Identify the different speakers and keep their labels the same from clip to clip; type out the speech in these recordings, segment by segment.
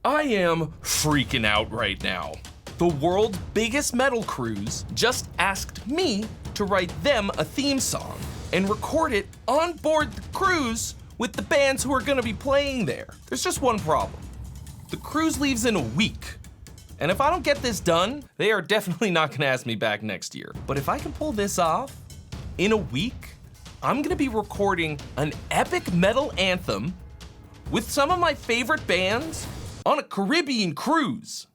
Speaker 1: I am freaking out right now. The world's biggest metal cruise just asked me to write them a theme song and record it on board the cruise with the bands who are gonna be playing there. There's just one problem. The cruise leaves in a week. And if I don't get this done, they are definitely not gonna ask me back next year. But if I can pull this off, in a week, I'm gonna be recording an epic metal anthem with some of my favorite bands on a Caribbean cruise.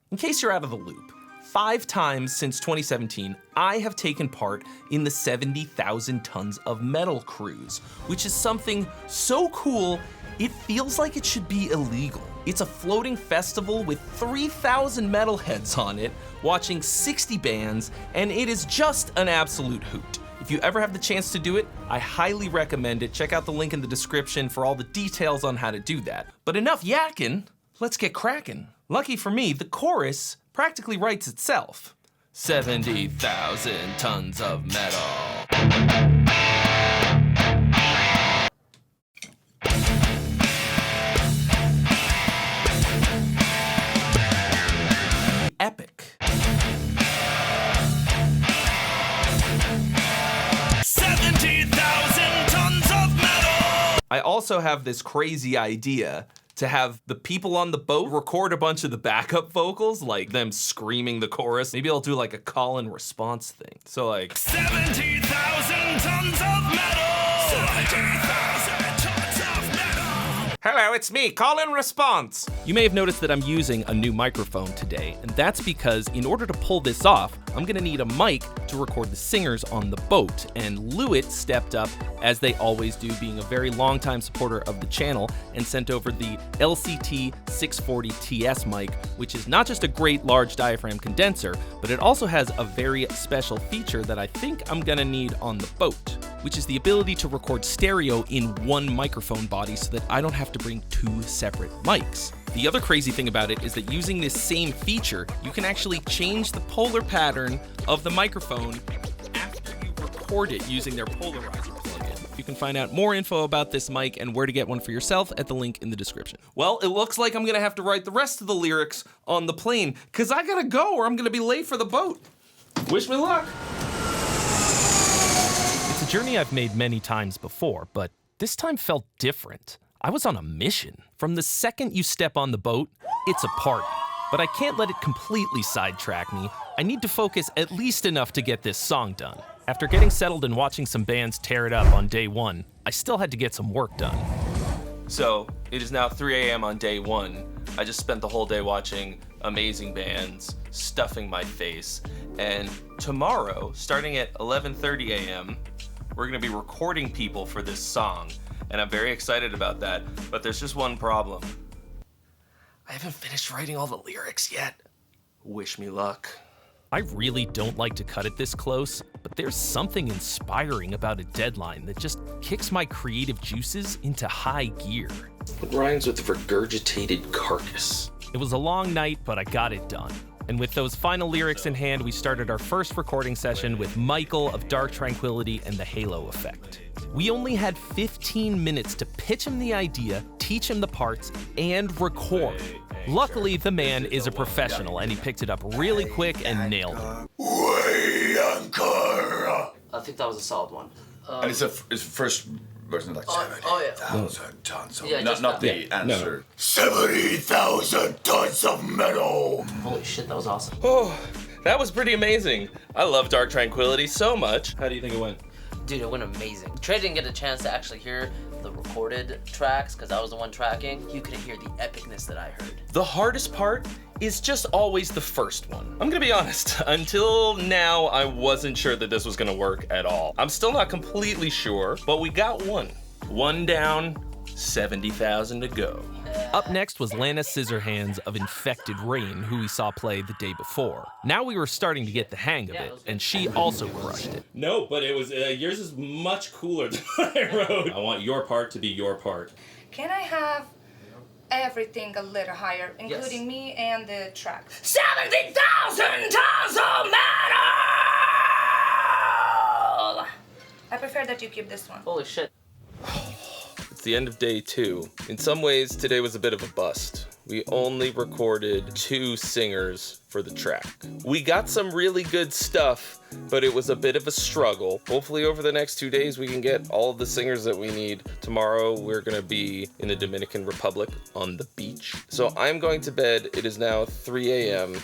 Speaker 1: In case you're out of the loop, 5 times since 2017, I have taken part in the 70,000 tons of metal cruise, which is something so cool, it feels like it should be illegal. It's a floating festival with 3,000 metalheads on it, watching 60 bands, and it is just an absolute hoot. If you ever have the chance to do it, I highly recommend it. Check out the link in the description for all the details on how to do that. But enough yakking, let's get cracking. Lucky for me, the chorus practically writes itself. 70,000 tons of metal. Epic.
Speaker 2: 70,000 tons of metal!
Speaker 1: I also have this crazy idea to have the people on the boat record a bunch of the backup vocals, like them screaming the chorus. Maybe I'll do like a call and response thing. So like
Speaker 2: 70,000 tons of metal! 70,000 tons of metal!
Speaker 1: hello, it's me, call and response. You may have noticed that I'm using a new microphone today, and that's because in order to pull this off, I'm gonna need a mic to record the singers on the boat, and Lewitt stepped up, as they always do, being a very long-time supporter of the channel, and sent over the LCT 640 TS mic, which is not just a great large diaphragm condenser, but it also has a very special feature that I think I'm gonna need on the boat, which is the ability to record stereo in one microphone body so that I don't have to bring 2 separate mics. The other crazy thing about it is that using this same feature, you can actually change the polar pattern of the microphone after you record it using their polarizer plugin. You can find out more info about this mic and where to get one for yourself at the link in the description. Well, it looks like I'm gonna have to write the rest of the lyrics on the plane, cause I gotta go or I'm gonna be late for the boat. Wish me luck. It's a journey I've made many times before, but this time felt different. I was on a mission. From the second you step on the boat, it's a party. But I can't let it completely sidetrack me. I need to focus at least enough to get this song done. After getting settled and watching some bands tear it up on day 1, I still had to get some work done. So, it is now 3 a.m. on day 1. I just spent the whole day watching amazing bands, stuffing my face, and tomorrow, starting at 11:30 a.m., we're gonna be recording people for this song. And I'm very excited about that, but there's just one problem. I haven't finished writing all the lyrics yet. Wish me luck. I really don't like to cut it this close, but there's something inspiring about a deadline that just kicks my creative juices into high gear. It rhymes with regurgitated carcass. It was a long night, but I got it done. And with those final lyrics in hand, we started our first recording session with Michael of Dark Tranquillity and the Halo Effect. We only had 15 minutes to pitch him the idea, teach him the parts, and record. Luckily, the man is a professional, and he picked it up really quick and nailed it.
Speaker 3: I think that was a solid one.
Speaker 4: And it's first version like 70,000 tons of not the answer.
Speaker 1: No.
Speaker 4: 70,000 tons of metal.
Speaker 3: Holy shit, that was awesome.
Speaker 1: Oh, that was pretty amazing. I love Dark Tranquillity so much. How do you think it went?
Speaker 3: Dude, it went amazing. Trey didn't get a chance to actually hear the recorded tracks because I was the one tracking. You couldn't hear the epicness that I heard.
Speaker 1: The hardest part is just always the first one. I'm gonna be honest, until now, I wasn't sure that this was gonna work at all. I'm still not completely sure, but we got one. One down, 70,000 to go. Up next was Lana Scissorhands of Infected Rain, who we saw play the day before. Now we were starting to get the hang of it, and she also crushed it. No, but it was yours is much cooler than I wrote. I want your part to be your part.
Speaker 5: Can I have everything a little higher, including me and the track?
Speaker 3: 70,000 tons of metal!
Speaker 5: I prefer that you keep this one.
Speaker 3: Holy shit.
Speaker 1: It's the end of day 2. In some ways, today was a bit of a bust. We only recorded 2 singers for the track. We got some really good stuff, but it was a bit of a struggle. Hopefully over the next 2 days we can get all of the singers that we need. Tomorrow we're gonna be in the Dominican Republic on the beach. So I'm going to bed. It is now 3 a.m.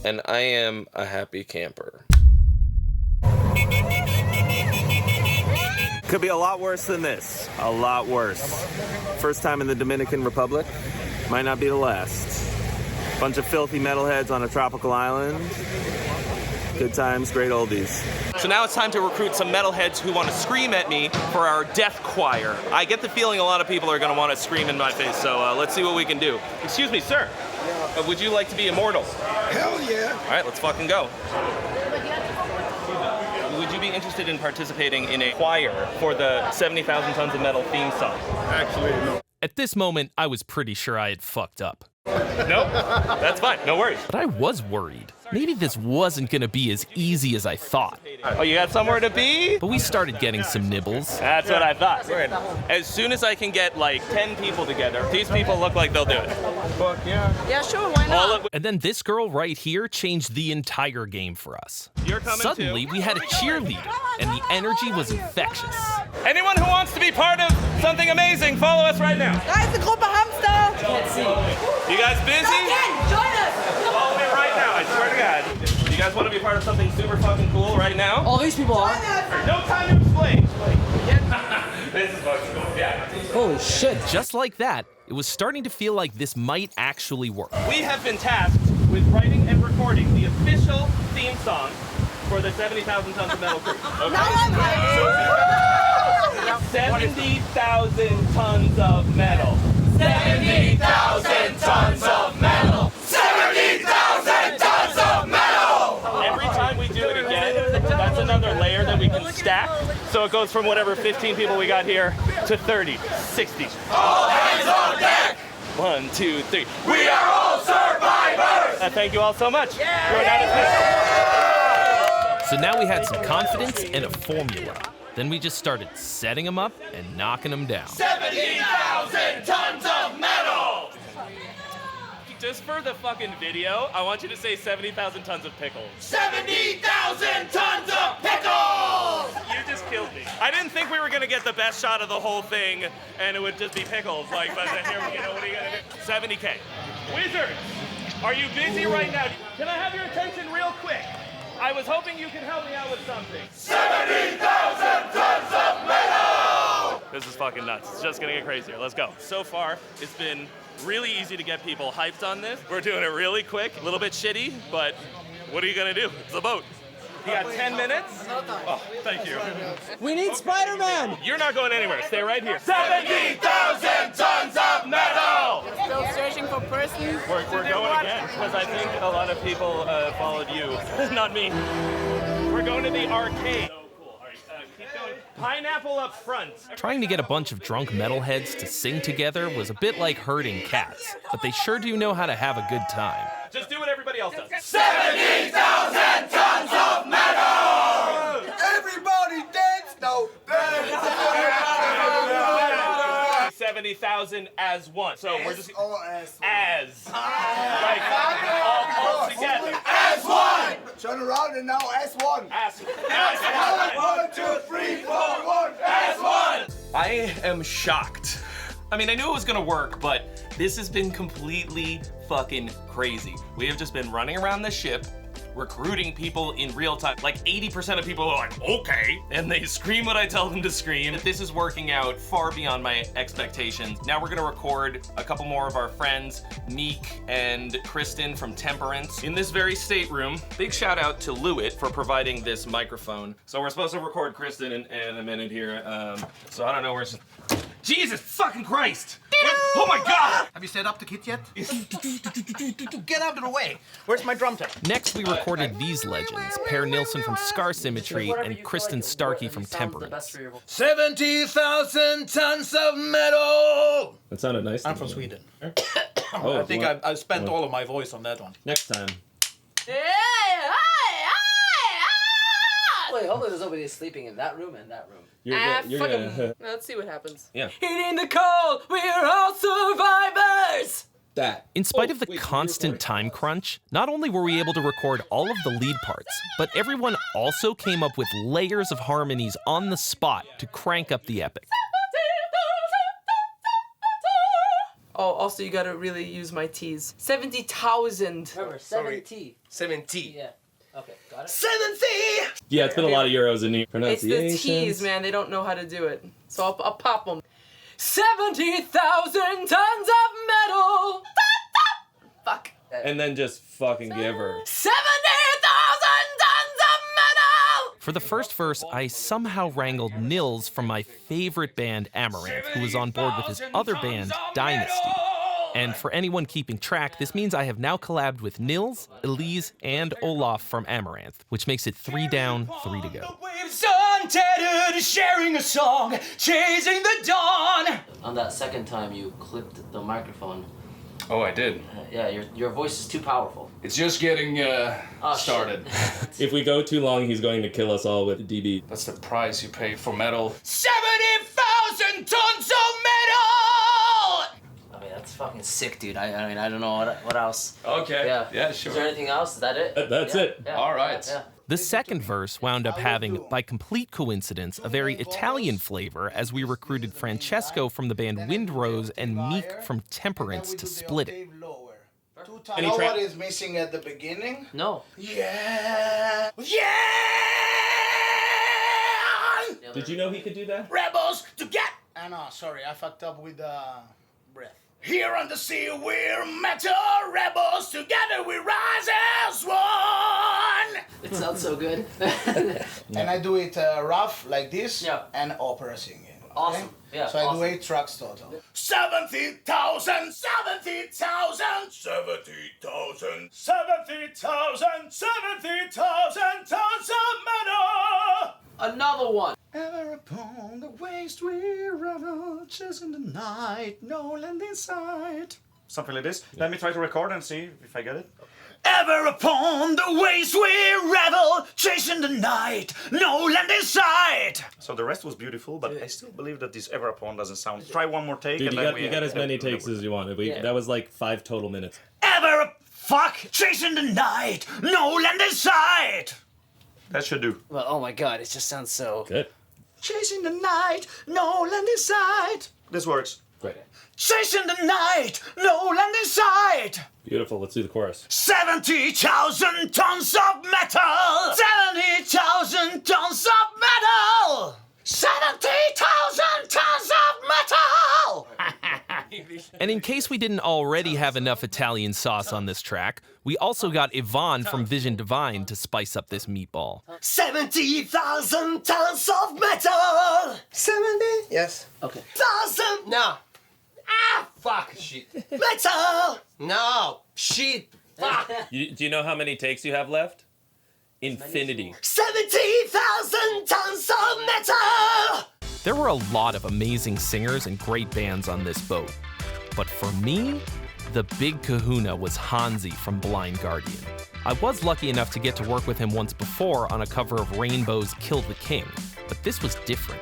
Speaker 1: and I am a happy camper.
Speaker 6: Could be a lot worse than this. A lot worse. First time in the Dominican Republic. Might not be the last. Bunch of filthy metalheads on a tropical island. Good times, great oldies.
Speaker 1: So now it's time to recruit some metalheads who want to scream at me for our death choir. I get the feeling a lot of people are going to want to scream in my face, so let's see what we can do. Excuse me, sir. Would you like to be immortal?
Speaker 7: Hell yeah.
Speaker 1: All right, let's fucking go. Would you be interested in participating in a choir for the 70,000 Tons of Metal theme song?
Speaker 7: Actually, no.
Speaker 1: At this moment, I was pretty sure I had fucked up. Nope, that's fine, no worries. But I was worried. Maybe this wasn't gonna be as easy as I thought.
Speaker 6: Oh, you got somewhere to be?
Speaker 1: But we started getting some nibbles.
Speaker 6: That's what I thought.
Speaker 1: As soon as I can get like 10 people together, these people look like they'll do it.
Speaker 7: Fuck yeah.
Speaker 8: Yeah, sure, why not?
Speaker 1: And then this girl right here changed the entire game for us.
Speaker 6: You're coming
Speaker 1: Suddenly,
Speaker 6: too.
Speaker 1: we had a cheerleader, and the energy was infectious.
Speaker 6: Anyone who wants to be part of something amazing, follow us right now.
Speaker 8: Guys, the Gruppe Hamster! Can't see.
Speaker 6: You guys busy?
Speaker 8: Join us!
Speaker 6: Follow me right now, I swear to God. You guys want to be part of something super fucking cool right now?
Speaker 8: All these people are.
Speaker 6: No time to explain. This is fucking cool, yeah.
Speaker 8: Holy shit.
Speaker 1: Just like that, it was starting to feel like this might actually work.
Speaker 6: We have been tasked with writing and recording the official theme song for the 70,000 Tons of Metal crew. Okay?
Speaker 8: Now I'm hyped.
Speaker 6: 70,000 tons of metal.
Speaker 2: 70,000 tons of metal. 70,000 tons of metal.
Speaker 6: Every time we do it again, that's another layer that we can stack. So it goes from whatever 15 people we got here to 30, 60.
Speaker 2: All hands on deck.
Speaker 6: 1, 2, 3.
Speaker 2: We are all survivors.
Speaker 6: Thank you all so much.
Speaker 1: So now we had some confidence and a formula. Then we just started setting them up and knocking them down.
Speaker 2: 70,000 tons of metal.
Speaker 6: Just for the fucking video, I want you to say 70,000 tons of pickles.
Speaker 2: 70,000 tons of pickles.
Speaker 6: You just killed me. I didn't think we were gonna get the best shot of the whole thing, and it would just be pickles. Like, but then here, you know, what are you gonna do? 70K. Wizards, are you busy right now? Can I have your attention real quick? I was hoping you could help me out with something.
Speaker 2: 70,000 tons of metal.
Speaker 6: This is fucking nuts. It's just gonna get crazier. Let's go. So far, it's been really easy to get people hyped on this. We're doing it really quick, a little bit shitty, but what are you gonna do? It's a boat. You got 10 minutes? Oh, thank you.
Speaker 8: We need Spider-Man!
Speaker 6: You're not going anywhere. Stay right here.
Speaker 2: 70,000 tons of metal.
Speaker 8: Still searching for persons.
Speaker 6: We're going again, because I think a lot of people followed you, not me. We're going to the arcade. So cool. All right, keep going. Pineapple up front.
Speaker 1: Trying to get a bunch of drunk metalheads to sing together was a bit like herding cats, but they sure do know how to have a good time.
Speaker 6: Just do what everybody else does.
Speaker 2: 70,000 tons of metal.
Speaker 7: Everybody dance now.
Speaker 6: 70,000 as one. So we're just
Speaker 7: S-O-S.
Speaker 6: as. Like all together.
Speaker 2: As one.
Speaker 7: Turn around and now S1.
Speaker 6: As.
Speaker 7: 1, 2, 3, 4, 1.
Speaker 2: As one.
Speaker 1: I am shocked. I mean, I knew it was gonna work, but this has been completely fucking crazy. We have just been running around the ship, recruiting people in real time. Like 80% of people are like, okay, and they scream what I tell them to scream. This is working out far beyond my expectations. Now we're gonna record a couple more of our friends, Meek and Kristen from Temperance, in this very stateroom. Big shout out to Lewitt for providing this microphone. So we're supposed to record Kristen in a minute here. So I don't know where it's... Jesus fucking Christ! Oh my God!
Speaker 9: Have you set up the kit yet? Get out of the way. Where's my drum tech?
Speaker 1: Next, we recorded these legends, Per Nilsson from Scar Symmetry and Kristen Starkey from Temperance.
Speaker 7: 70,000 tons of metal.
Speaker 1: That sounded nice.
Speaker 9: I'm from Sweden. I think I spent all of my voice on that one.
Speaker 1: Next time.
Speaker 3: Wait, hopefully there's nobody sleeping in that room and that room.
Speaker 8: Let's see what happens.
Speaker 1: Yeah.
Speaker 8: Hitting the cold, we're all survivors!
Speaker 10: That.
Speaker 1: In spite of the constant time crunch, not only were we able to record all of the lead parts, but everyone also came up with layers of harmonies on the spot to crank up the epic.
Speaker 8: Oh, also you gotta really use my T's. 70,000.
Speaker 3: Remember, 70.
Speaker 10: 70.
Speaker 3: Yeah. Okay, got it?
Speaker 10: 70!
Speaker 11: Yeah, it's been a lot of Euros in the
Speaker 8: It's
Speaker 11: pronunciations.
Speaker 8: the T's, man. They don't know how to do it. So I'll pop them. 70,000 tons of metal! Fuck.
Speaker 11: And then just fucking give her.
Speaker 8: 70,000 tons of metal!
Speaker 1: For the first verse, I somehow wrangled Nils from my favorite band, Amaranth, who was on board with his other band, Dynasty. And for anyone keeping track, this means I have now collabed with Nils, Elise, and Olaf from Amaranth, which makes it 3 down, 3 to go.
Speaker 9: Untethered, sharing a song, chasing the dawn.
Speaker 3: On that second time, you clipped the microphone.
Speaker 4: Oh, I did.
Speaker 3: Yeah, your voice is too powerful.
Speaker 4: It's just getting started.
Speaker 11: If we go too long, he's going to kill us all with DB.
Speaker 4: That's the price you pay for metal.
Speaker 9: 70,000 tons of metal!
Speaker 3: I mean, that's fucking sick, dude. I mean, I don't know what else.
Speaker 4: Okay.
Speaker 3: Yeah.
Speaker 4: Sure.
Speaker 3: Is there anything else? Is that it?
Speaker 11: That's it.
Speaker 3: Yeah.
Speaker 4: All right.
Speaker 3: Yeah.
Speaker 1: The second verse wound up having, by complete coincidence, a very Italian flavor as we recruited Francesco from the band Windrose and Meek from Temperance to split it.
Speaker 12: You know what is missing at the beginning?
Speaker 3: No.
Speaker 12: Yeah!
Speaker 11: Did you know he could do that?
Speaker 12: Rebels to get! No, sorry, I fucked up with the breath. Here on the sea we're metal rebels, together we rise as one!
Speaker 3: It sounds so good.
Speaker 12: And I do it rough, like this,
Speaker 3: Yeah.
Speaker 12: and opera singing. Okay?
Speaker 3: Awesome. Yeah,
Speaker 12: So I
Speaker 3: awesome.
Speaker 12: do 8 tracks total. 70,000! 70,000! 70,000! 70,000! 70,000 tons of metal!
Speaker 3: Another one.
Speaker 9: Ever upon the waste we revel, chasing the night, no land in sight. Something like this. Let me try to record and see if I get it. Ever upon the waste we revel, chasing the night, no land in sight. So the rest was beautiful, but I still believe that this ever upon doesn't sound. Try one more take.
Speaker 11: Dude,
Speaker 9: and
Speaker 11: you got as many takes as you wanted. That was like 5 total minutes.
Speaker 9: Fuck, chasing the night, no land in sight. That should do.
Speaker 3: Well, oh my god, it just sounds so
Speaker 11: Good.
Speaker 9: Chasing the night, no land in sight. This works.
Speaker 11: Great.
Speaker 9: Chasing the night, no land in sight.
Speaker 11: Beautiful. Let's do the chorus.
Speaker 9: 70,000 tons of metal. 70,000 tons of metal. 70,000 tons of metal.
Speaker 1: And in case we didn't already have enough Italian sauce on this track, we also got Yvonne from Vision Divine to spice up this meatball.
Speaker 9: 70,000 tons of metal. 70?
Speaker 10: Yes.
Speaker 3: Okay.
Speaker 9: 1,000
Speaker 10: No. Ah, fuck. Shit.
Speaker 9: metal.
Speaker 10: No. Shit. Fuck.
Speaker 11: Do you know how many takes you have left? Infinity.
Speaker 9: 70,000 tons of metal.
Speaker 1: There were a lot of amazing singers and great bands on this boat. But for me, the big kahuna was Hansi from Blind Guardian. I was lucky enough to get to work with him once before on a cover of Rainbow's Kill the King, but this was different.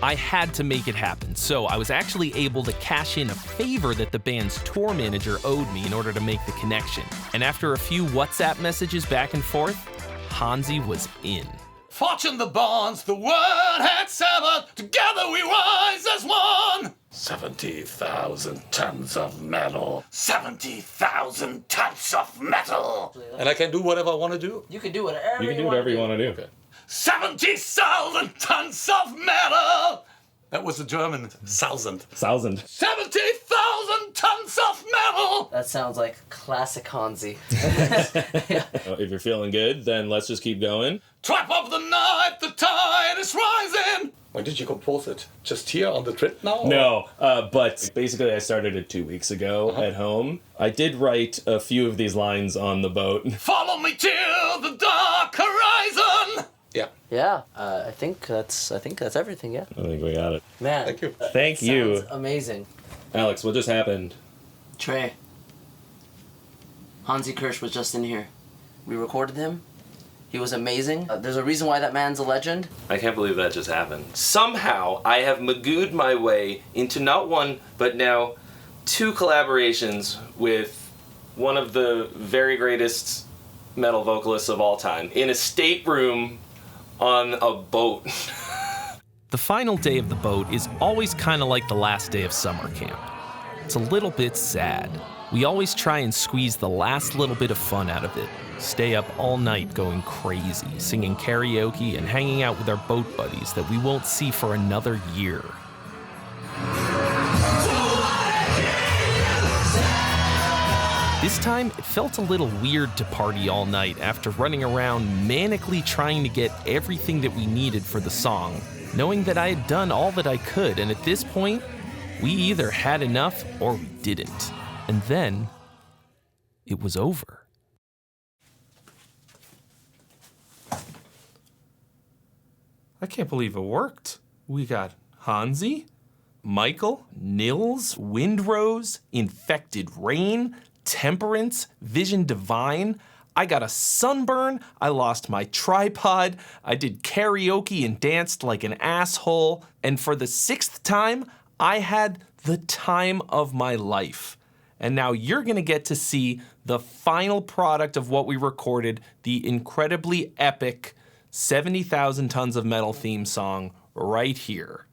Speaker 1: I had to make it happen, so I was actually able to cash in a favor that the band's tour manager owed me in order to make the connection. And after a few WhatsApp messages back and forth, Hansi was in.
Speaker 9: Fortune the bonds, the world had severed, together we rise as one. 70,000 tons of metal. 70,000 tons of metal.
Speaker 10: And I can do whatever I want to do.
Speaker 3: You can do whatever
Speaker 11: You can do whatever you want to do. Okay.
Speaker 9: 70,000 tons of metal. That was the German 1,000.
Speaker 11: 1,000.
Speaker 9: 70,000 tons of metal.
Speaker 3: That sounds like classic Hansi.
Speaker 11: If you're feeling good, then let's just keep going.
Speaker 9: Trap of the night, the tide is rising.
Speaker 10: When did you compose it? Just here on the trip now? or-
Speaker 11: No, but basically I started it 2 weeks ago at home. I did write a few of these lines on the boat.
Speaker 9: Follow me till the dark horizon.
Speaker 10: Yeah.
Speaker 3: Yeah, I think that's everything. Yeah.
Speaker 11: I think we got it.
Speaker 3: Man.
Speaker 10: Thank you.
Speaker 11: Thank you.
Speaker 3: Sounds amazing.
Speaker 11: Alex, what just happened?
Speaker 3: Trey. Hansi Kirsch was just in here. We recorded him. He was amazing. There's a reason why that man's a legend.
Speaker 1: I can't believe that just happened. Somehow, I have magooed my way into not one, but now 2 collaborations with one of the very greatest metal vocalists of all time in a stateroom on a boat. The final day of the boat is always kind of like the last day of summer camp. It's a little bit sad. We always try and squeeze the last little bit of fun out of it. Stay up all night going crazy, singing karaoke and hanging out with our boat buddies that we won't see for another year. This time, it felt a little weird to party all night after running around manically trying to get everything that we needed for the song, knowing that I had done all that I could, and at this point, we either had enough or we didn't. And then, it was over. I can't believe it worked. We got Hansi, Michael, Nils, Windrose, Infected Rain, Temperance, Vision Divine. I got a sunburn, I lost my tripod, I did karaoke and danced like an asshole, and for the 6th time, I had the time of my life. And now you're gonna get to see the final product of what we recorded, the incredibly epic 70,000 Tons of Metal theme song right here.